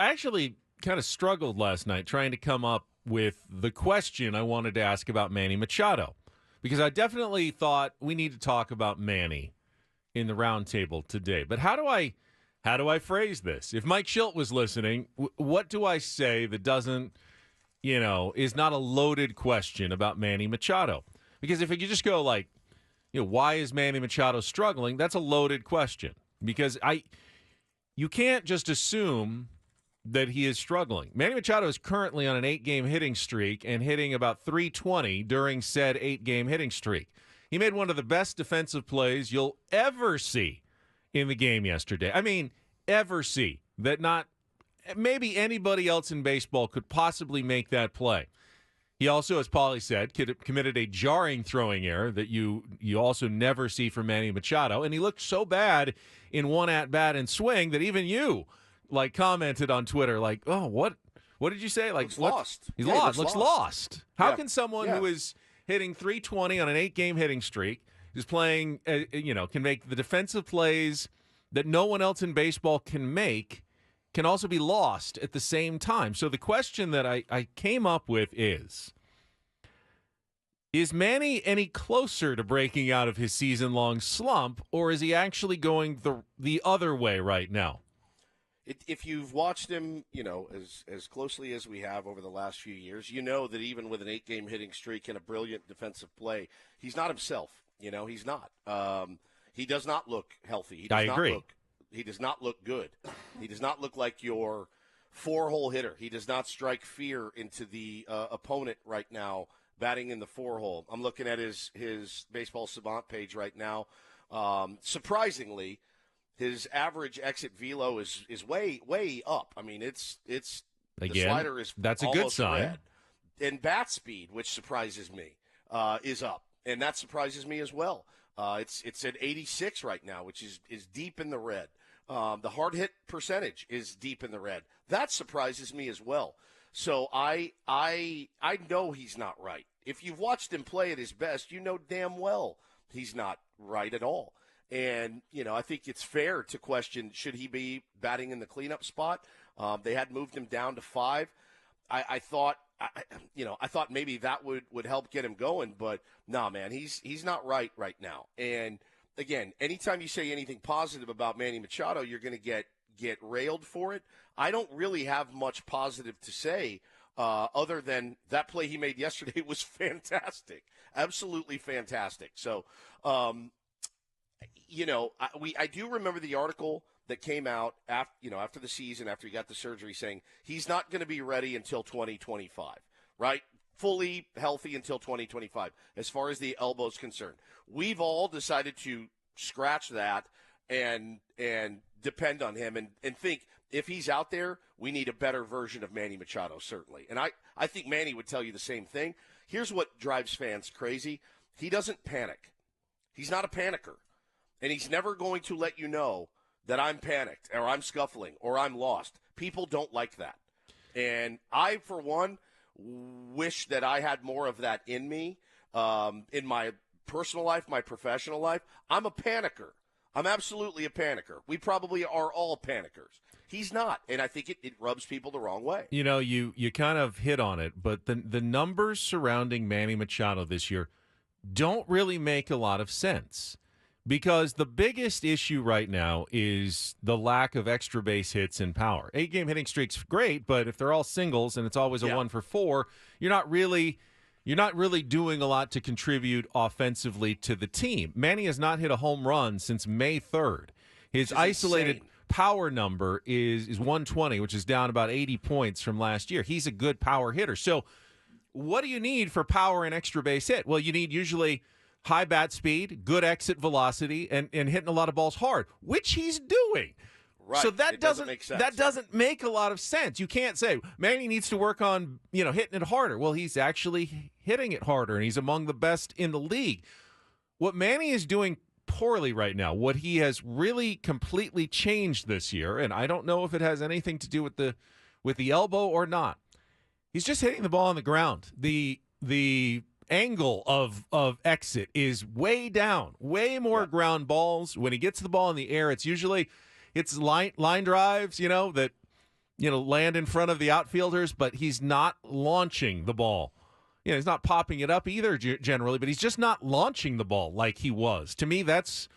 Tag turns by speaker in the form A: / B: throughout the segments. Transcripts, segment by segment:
A: I actually kind of struggled last night trying to come up with the question I wanted to ask about Manny Machado, because I definitely thought we need to talk about Manny in the roundtable today. But how do I phrase this? If Mike Schilt was listening, what do I say that doesn't, is not a loaded question about Manny Machado? Because if you just go like, why is Manny Machado struggling? That's a loaded question, because you can't just assume that he is struggling. Manny Machado is currently on an 8-game hitting streak and hitting about .320 during said 8-game hitting streak. He made one of the best defensive plays you'll ever see in the game yesterday. I mean, ever see. That not maybe anybody else in baseball could possibly make that play. He also, as Paulie said, committed a jarring throwing error that you also never see from Manny Machado, and he looked so bad in one at-bat and swing that even you commented on Twitter oh, what did you say?
B: Looks lost.
A: He's lost. Looks lost. How can someone who is hitting .320 on an 8-game hitting streak, is playing, can make the defensive plays that no one else in baseball can make, can also be lost at the same time? So the question that I came up with is Manny any closer to breaking out of his season-long slump, or is he actually going the other way right now?
B: If you've watched him, as closely as we have over the last few years, you know that even with an 8-game hitting streak and a brilliant defensive play, he's not himself. He's not. He does not look healthy.
A: I agree.
B: He does not look good. He does not look like your 4-hole hitter. He does not strike fear into the opponent right now, batting in the 4-hole. I'm looking at his Baseball Savant page right now. Surprisingly, his average exit velo is way up. I mean, it's
A: again,
B: the slider is
A: that's a
B: almost
A: good sign.
B: red. And bat speed, which surprises me, is up, and that surprises me as well. It's at 86 right now, which is deep in the red. The hard hit percentage is deep in the red. That surprises me as well. So I know he's not right. If you've watched him play at his best, you know damn well he's not right at all. And, I think it's fair to question, should he be batting in the cleanup spot? They had moved him down to 5. I thought maybe that would help get him going, but nah, man, he's not right now. And again, anytime you say anything positive about Manny Machado, you're going to get railed for it. I don't really have much positive to say other than that play he made yesterday was fantastic, absolutely fantastic. So, I do remember the article that came out after the season, after he got the surgery, saying he's not going to be ready until 2025, right? Fully healthy until 2025, as far as the elbow is concerned. We've all decided to scratch that and depend on him and think if he's out there, we need a better version of Manny Machado, certainly. And I think Manny would tell you the same thing. Here's what drives fans crazy. He doesn't panic. He's not a panicker. And he's never going to let you know that I'm panicked or I'm scuffling or I'm lost. People don't like that. And I, for one, wish that I had more of that in me in my personal life, my professional life. I'm a panicker. I'm absolutely a panicker. We probably are all panickers. He's not, and I think it rubs people the wrong way.
A: You kind of hit on it, but the numbers surrounding Manny Machado this year don't really make a lot of sense. Because the biggest issue right now is the lack of extra base hits and power. 8-game hitting streak's great, but if they're all singles and it's always a 1 for 4, you're not really doing a lot to contribute offensively to the team. Manny has not hit a home run since May 3rd. His isolated power number is 120, which is down about 80 points from last year. He's a good power hitter. So what do you need for power and extra base hit? Well, you need usually high bat speed, good exit velocity, and hitting a lot of balls hard, which he's doing.
B: Right.
A: So that doesn't
B: make sense.
A: That doesn't make a lot of sense. You can't say Manny needs to work on hitting it harder. Well, he's actually hitting it harder, and he's among the best in the league. What Manny is doing poorly right now, what he has really completely changed this year, and I don't know if it has anything to do with the elbow or not. He's just hitting the ball on the ground. The angle of exit is way down, way more ground balls. When he gets the ball in the air, it's line drives, that land in front of the outfielders, but he's not launching the ball. He's not popping it up either generally, but he's just not launching the ball like he was. To me, that's,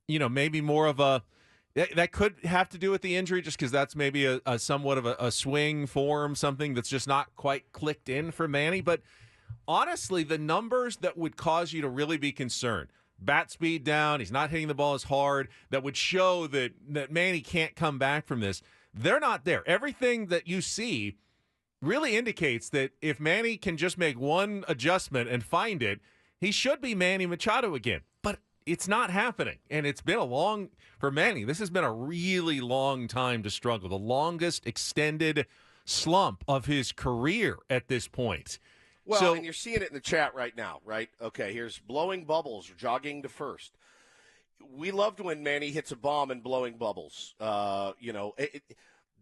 A: maybe more of a that could have to do with the injury, just because that's maybe a somewhat of a swing form, something that's just not quite clicked in for Manny. But honestly, the numbers that would cause you to really be concerned, bat speed down, he's not hitting the ball as hard, that would show that Manny can't come back from this, they're not there. Everything that you see really indicates that if Manny can just make one adjustment and find it, he should be Manny Machado again. But it's not happening. And it's been for Manny, this has been a really long time to struggle, the longest extended slump of his career at this point.
B: Well, and you're seeing it in the chat right now, right? Okay, here's blowing bubbles, jogging to first. We loved when Manny hits a bomb and blowing bubbles.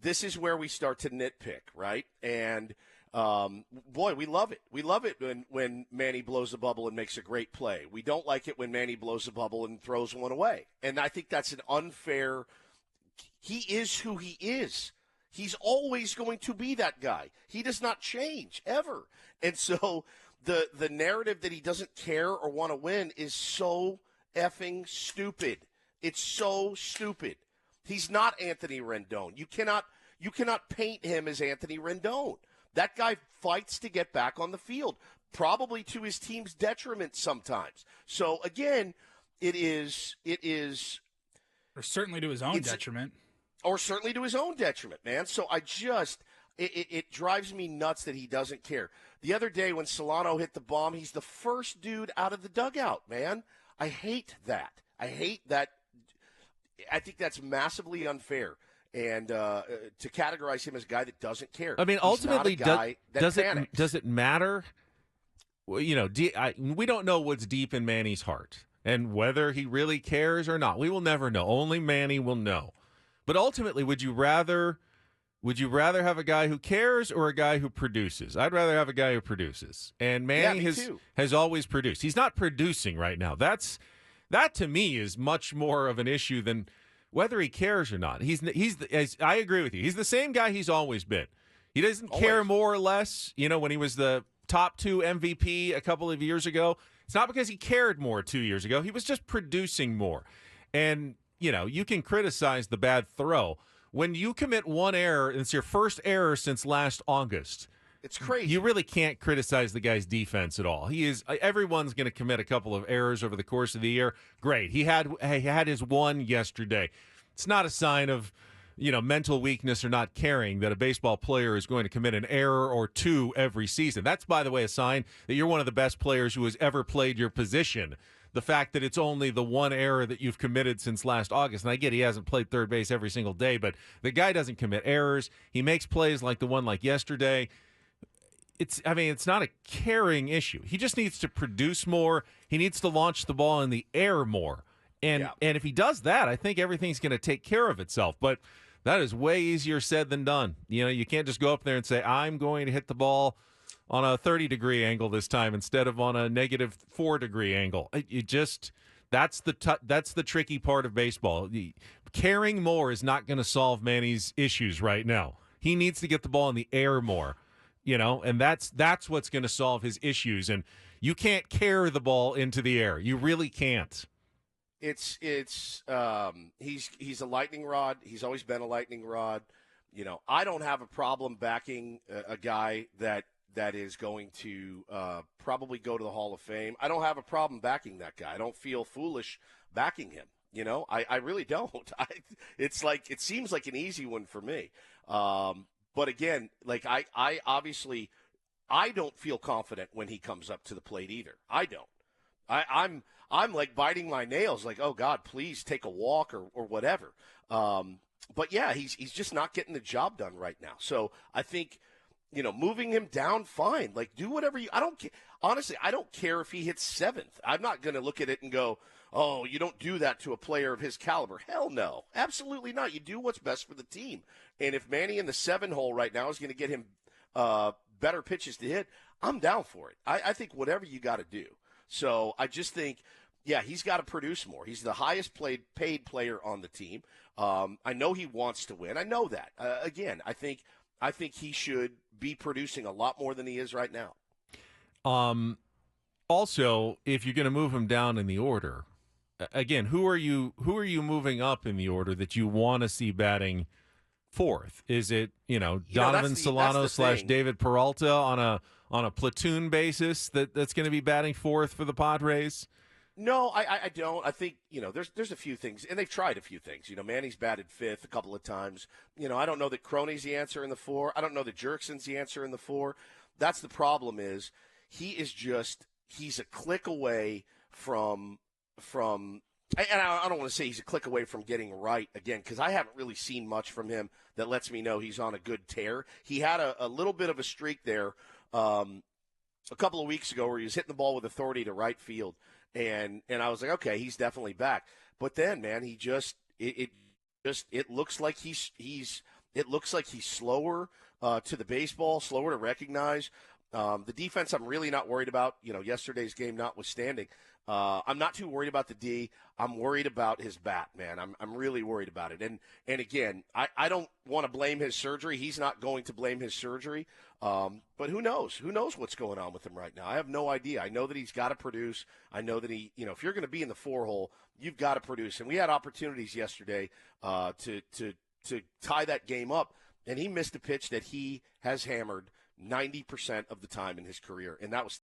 B: This is where we start to nitpick, right? And, boy, we love it. We love it when Manny blows a bubble and makes a great play. We don't like it when Manny blows a bubble and throws one away. And I think that's an unfair – he is who he is. He's always going to be that guy. He does not change, ever. And so the narrative that he doesn't care or want to win is so effing stupid. It's so stupid. He's not Anthony Rendon. You cannot paint him as Anthony Rendon. That guy fights to get back on the field, probably to his team's detriment sometimes. So again, it is
C: or certainly to his own detriment.
B: Or certainly to his own detriment, man. So it drives me nuts that he doesn't care. The other day when Solano hit the bomb, he's the first dude out of the dugout, man. I hate that. I hate that. I think that's massively unfair. And to categorize him as a guy that doesn't care.
A: I mean, ultimately, does it matter? Well, we don't know what's deep in Manny's heart and whether he really cares or not. We will never know. Only Manny will know. But ultimately, would you rather have a guy who cares or a guy who produces? I'd rather have a guy who produces. And Manny has always produced. He's not producing right now. That to me is much more of an issue than whether he cares or not. I agree with you. He's the same guy he's always been. He doesn't care more or less. When he was the top 2 MVP a couple of years ago, it's not because he cared more 2 years ago. He was just producing more. And you can criticize the bad throw. When you commit one error, and it's your first error since last August,
B: it's crazy.
A: You really can't criticize the guy's defense at all. Everyone's going to commit a couple of errors over the course of the year. Great. He had his one yesterday. It's not a sign of, mental weakness or not caring that a baseball player is going to commit an error or two every season. That's, by the way, a sign that you're one of the best players who has ever played your position. The fact that it's only the one error that you've committed since last August. And I get he hasn't played third base every single day, but the guy doesn't commit errors. He makes plays like the one like yesterday. It's not a caring issue. He just needs to produce more. He needs to launch the ball in the air more. And if he does that, I think everything's going to take care of itself. But that is way easier said than done. You can't just go up there and say, I'm going to hit the ball on a 30-degree angle this time instead of on a negative 4-degree angle. That's the tricky part of baseball. Caring more is not going to solve Manny's issues right now. He needs to get the ball in the air more, and that's what's going to solve his issues. And you can't carry the ball into the air. You really can't.
B: He's a lightning rod. He's always been a lightning rod. I don't have a problem backing a guy that is going to probably go to the Hall of Fame. I don't have a problem backing that guy. I don't feel foolish backing him. I really don't. It seems like an easy one for me. But again, I obviously I don't feel confident when he comes up to the plate either. I don't. I'm like biting my nails, like, oh God, please take a walk or whatever. But yeah, he's just not getting the job done right now. So I think, moving him down, fine. Like, do whatever I don't care. Honestly, I don't care if he hits 7th. I'm not going to look at it and go, oh, you don't do that to a player of his caliber. Hell no. Absolutely not. You do what's best for the team. And if Manny in the 7 hole right now is going to get him better pitches to hit, I'm down for it. I think whatever you got to do. So I just think Yeah, he's got to produce more. He's the highest paid player on the team. I know he wants to win. I know that. Again, I think he should be producing a lot more than he is right now.
A: Also, if you're going to move him down in the order, again, who are you moving up in the order that you want to see batting fourth? Is it Donovan Solano / David Peralta on a platoon basis that's going to be batting fourth for the Padres?
B: No, I don't. I think there's a few things, and they've tried a few things. Manny's batted fifth a couple of times. I don't know that Crony's the answer in the four. I don't know that Jerkson's the answer in the four. That's the problem. Is he's a click away from. And I don't want to say he's a click away from getting right again, because I haven't really seen much from him that lets me know he's on a good tear. He had a little bit of a streak there a couple of weeks ago where he was hitting the ball with authority to right field, and I was like, okay, he's definitely back. But then, man, it looks like he's slower to the baseball, slower to recognize. The defense I'm really not worried about, yesterday's game notwithstanding. I'm not too worried about the D. I'm worried about his bat, man. I'm really worried about it. And again, I don't want to blame his surgery. He's not going to blame his surgery. But who knows? Who knows what's going on with him right now? I have no idea. I know that he's got to produce. I know that if you're going to be in the four hole, you've got to produce. And we had opportunities yesterday to tie that game up, and he missed a pitch that he has hammered 90% of the time in his career, and that was